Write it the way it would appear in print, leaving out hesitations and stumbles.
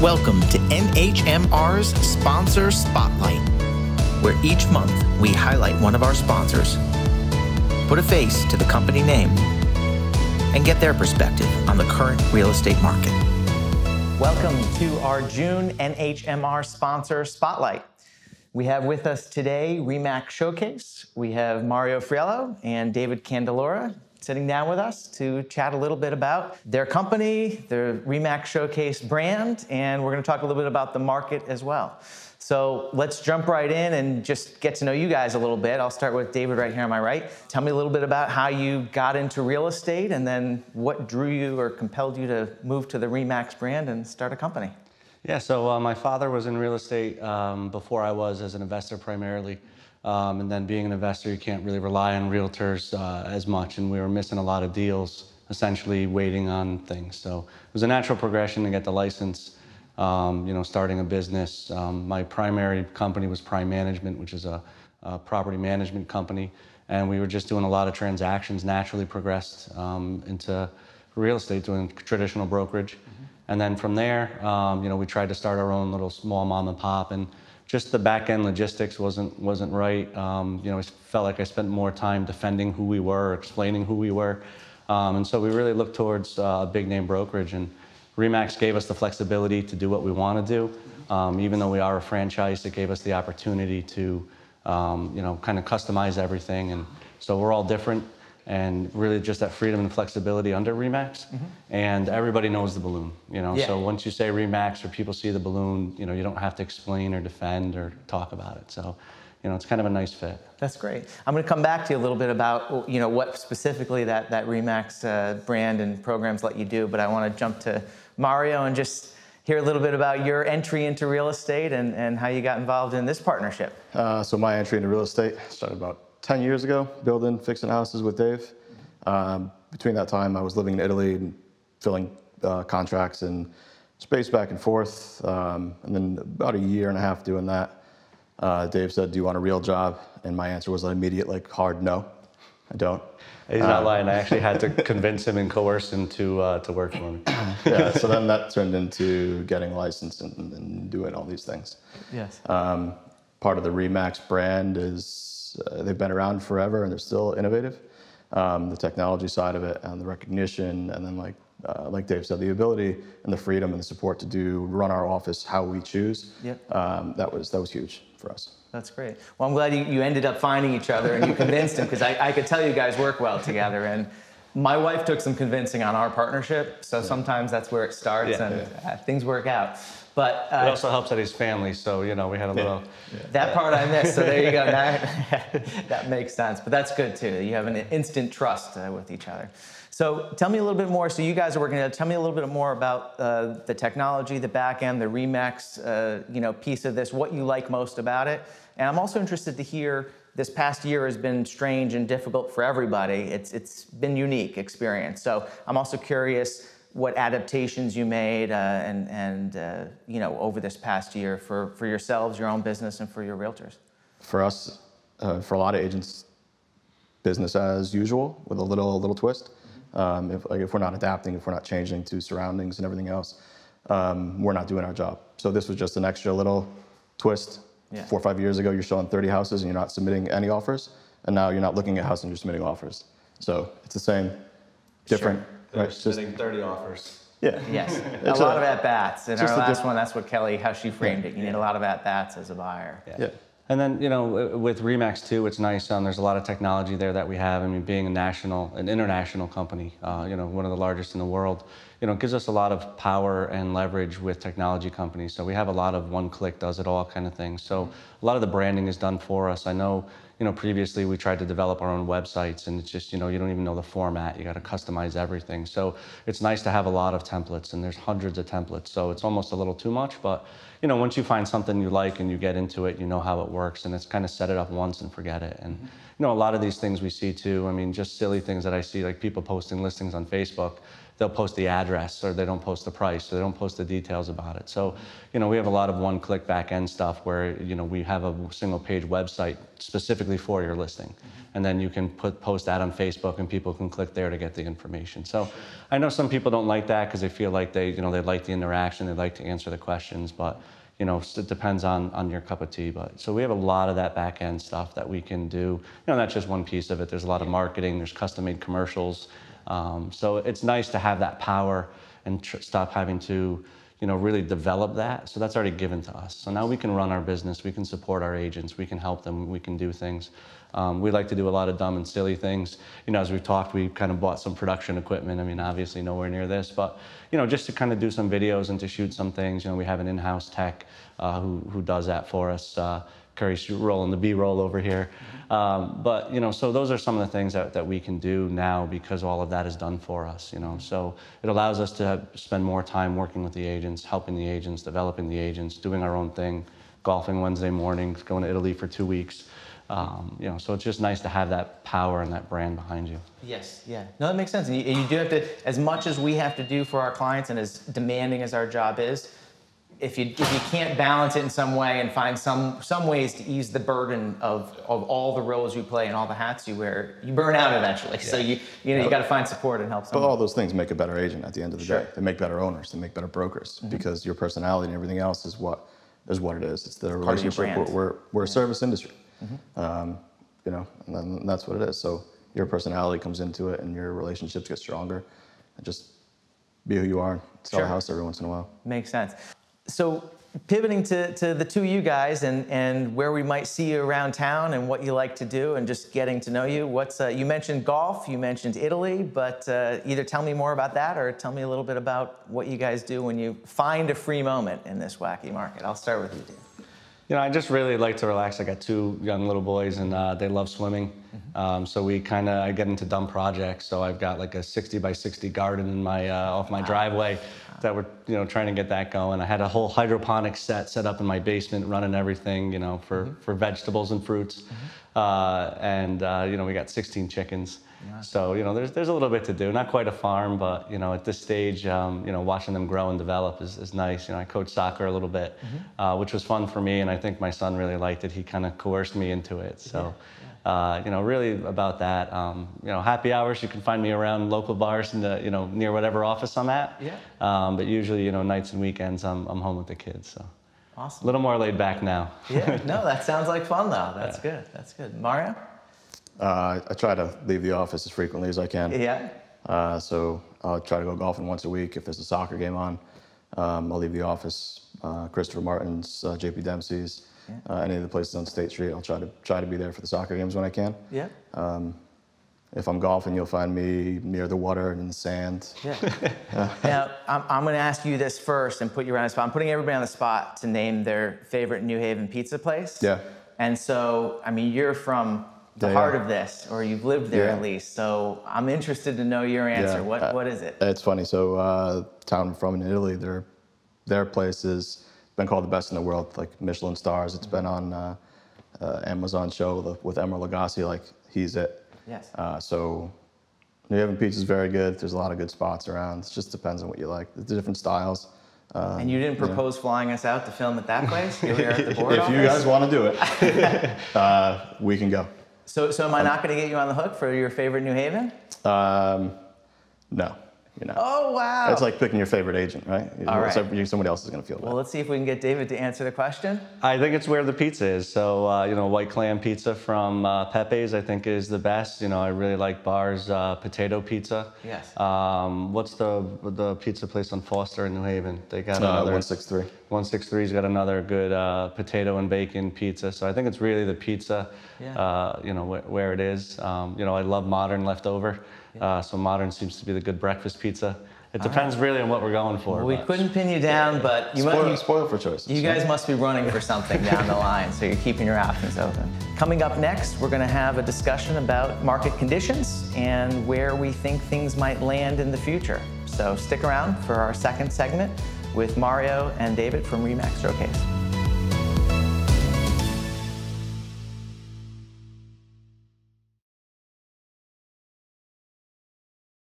Welcome to NHMR's Sponsor Spotlight, where each month we highlight one of our sponsors, put a face to the company name, and get their perspective on the current real estate market. Welcome to our June NHMR Sponsor Spotlight. We have with us today REmax Showcase. We have Mario Friello and David Candelora sitting down with us to chat a little bit about their company, the REmax Showcase brand, and we're going to talk a little bit about the market as well. So let's jump right in and just get to know you guys a little bit. I'll start with David right here on my right. Tell me a little bit about how you got into real estate and then what drew you or compelled you to move to the REmax brand and start a company. Yeah, so my father was in real estate before I was, as an investor primarily. And then being an investor, you can't really rely on realtors as much, and we were missing a lot of deals, essentially waiting on things. So it was a natural progression to get the license, starting a business. My primary company was Prime Management, which is a property management company, and we were just doing a lot of transactions, naturally progressed into real estate, doing traditional brokerage. And then from there, we tried to start our own little small mom and pop, and just the back end logistics wasn't right. I felt like I spent more time defending who we were, explaining who we were, and so we really looked towards a big name brokerage. And REmax gave us the flexibility to do what we want to do. Even though we are a franchise, it gave us the opportunity to, kind of customize everything. And so we're all different. And really just that freedom and flexibility under REmax. And everybody knows the balloon, So once you say REmax or people see the balloon, you don't have to explain or defend or talk about it. So, it's kind of a nice fit. That's great. I'm going to come back to you a little bit about, what specifically that REmax brand and programs let you do. But I want to jump to Mario and just hear a little bit about your entry into real estate and how you got involved in this partnership. So my entry into real estate started about 10 years ago, fixing houses with Dave. Between that time, I was living in Italy and filling contracts and space back and forth. And then about a year and a half doing that, Dave said, "Do you want a real job?" And my answer was an immediate, hard no. I don't. He's not lying. I actually had to convince him and coerce him to work for me. Yeah, so then that turned into getting licensed and doing all these things. Yes. Part of the REmax brand is they've been around forever and they're still innovative. The technology side of it and the recognition, and then like Dave said, the ability and the freedom and the support to run our office how we choose. Yep. That was huge for us. That's great. Well, I'm glad you ended up finding each other and you convinced him, because I could tell you guys work well together. And my wife took some convincing on our partnership, so sometimes that's where it starts, things work out. But it also helps that he's family, so we had a little. That part I missed. So there you go. Now, that makes sense. But that's good too. You have an instant trust with each other. So tell me a little bit more. So you guys are working together. Tell me a little bit more about the technology, the back end, the REmax, piece of this. What you like most about it. And I'm also interested to hear. This past year has been strange and difficult for everybody. It's been a unique experience. So I'm also curious what adaptations you made over this past year for yourselves, your own business, and for your realtors. For us, for a lot of agents, business as usual with a little twist. If we're not adapting, if we're not changing to surroundings and everything else, we're not doing our job. So this was just an extra little twist. Yeah. 4 or 5 years ago, you're showing 30 houses and you're not submitting any offers, and now you're not looking at houses and you're submitting offers. So it's the same, different. Sure. They're submitting 30 offers. Yeah. Yes. A lot of at-bats. In our last one, that's what how she framed it. You need a lot of at-bats as a buyer. Yeah. And then, with REmax too, it's nice. There's a lot of technology there that we have. I mean, being an international company, one of the largest in the world, it gives us a lot of power and leverage with technology companies. So we have a lot of one-click, does it all kind of things. So a lot of the branding is done for us. I know, previously we tried to develop our own websites, and it's just, you don't even know the format. You got to customize everything. So it's nice to have a lot of templates, and there's hundreds of templates. So it's almost a little too much, but once you find something you like and you get into it, you know how it works, and it's kind of set it up once and forget it. And a lot of these things we see too, I mean, just silly things that I see, like people posting listings on Facebook. they'll post the address, or they don't post the price, or they don't post the details about it. So, you know, we have a lot of one-click back-end stuff where, you know, we have a single-page website specifically for your listing. And then you can post that on Facebook, and people can click there to get the information. So I know some people don't like that because they feel like they like the interaction, they like to answer the questions, but you know, it depends on your cup of tea. But so we have a lot of that back end stuff that we can do. You know, that's just one piece of it. There's a lot of marketing. There's custom made commercials. So it's nice to have that power and stop having to, you know, really develop that. So that's already given to us. So now we can run our business. We can support our agents. We can help them. We can do things. We like to do a lot of dumb and silly things. You know, as we've talked, we kind of bought some production equipment. I mean, obviously nowhere near this, but, you know, just to kind of do some videos and to shoot some things. You know, we have an in-house tech who does that for us. Curry's rolling the B-roll over here. But, you know, so those are some of the things that we can do now because all of that is done for us, you know. So it allows us to spend more time working with the agents, helping the agents, developing the agents, doing our own thing, golfing Wednesday mornings, going to Italy for 2 weeks. You know, so it's just nice to have that power and that brand behind you. Yes, yeah. No, that makes sense. And you do have to, as much as we have to do for our clients and as demanding as our job is, if you can't balance it in some way and find some ways to ease the burden of all the roles you play and all the hats you wear, you burn out eventually. Yeah. So you got to find support and help someone. But all those things make a better agent at the end of the day. They make better owners. They make better brokers because your personality and everything else is what it is. It's the relationship. We're a service industry. You know, and that's what it is. So your personality comes into it, and your relationships get stronger. And just be who you are and sell a house every once in a while. Makes sense. So pivoting to the two of you guys and where we might see you around town and what you like to do and just getting to know you. You mentioned golf, you mentioned Italy, but either tell me more about that or tell me a little bit about what you guys do when you find a free moment in this wacky market. I'll start with you, Dave. You know, I just really like to relax. I got 2 young little boys, and they love swimming. So I get into dumb projects. So I've got like a 60 by 60 garden in my off my driveway that we're trying to get that going. I had a whole hydroponics set up in my basement, running everything for vegetables and fruits. And we got 16 chickens. So, there's a little bit to do. Not quite a farm, but, at this stage, watching them grow and develop is nice. I coached soccer a little bit, which was fun for me, and I think my son really liked it. He kind of coerced me into it. So, really about that. Happy hours, you can find me around local bars in the, near whatever office I'm at. But usually, nights and weekends, I'm home with the kids. So. Awesome. A little more laid back now. No, that sounds like fun, though. That's good. That's good. Mario? I try to leave the office as frequently as I can. So I'll try to go golfing once a week. If there's a soccer game on, I'll leave the office. Christopher Martin's, JP Dempsey's, any of the places on State Street, I'll try to be there for the soccer games when I can. If I'm golfing, you'll find me near the water and in the sand. Now, I'm going to ask you this first and put you around the spot. I'm putting everybody on the spot to name their favorite New Haven pizza place. And so, I mean, you're from the heart of this, or you've lived there at least. So I'm interested to know your answer. What is it? It's funny. So town I'm from in Italy, their place has been called the best in the world, like Michelin stars. It's been on Amazon show with Emeril Lagasse, like he's it. So New Haven pizza is very good. There's a lot of good spots around. It just depends on what you like. The different styles. And you didn't propose flying us out to film at that place? You're here at the board office? If you guys want to do it, we can go. So am I not going to get you on the hook for your favorite New Haven? No. You're not. Oh, wow. It's like picking your favorite agent, right? All right. Somebody else is going to feel bad. Well, let's see if we can get David to answer the question. I think it's where the pizza is. So, white clam pizza from Pepe's, I think, is the best. I really like Bar's potato pizza. What's the pizza place on Foster in New Haven? They got another 163. 163's got another good potato and bacon pizza. So I think it's really the pizza, where it is. I love Modern Leftover. So Modern seems to be the good breakfast pizza. It depends really on what we're going for. Well, we couldn't pin you down, but you spoiled for choices. You guys must be running for something down the line, so you're keeping your options open. Coming up next, we're going to have a discussion about market conditions and where we think things might land in the future. So stick around for our second segment with Mario and David from REmax Showcase.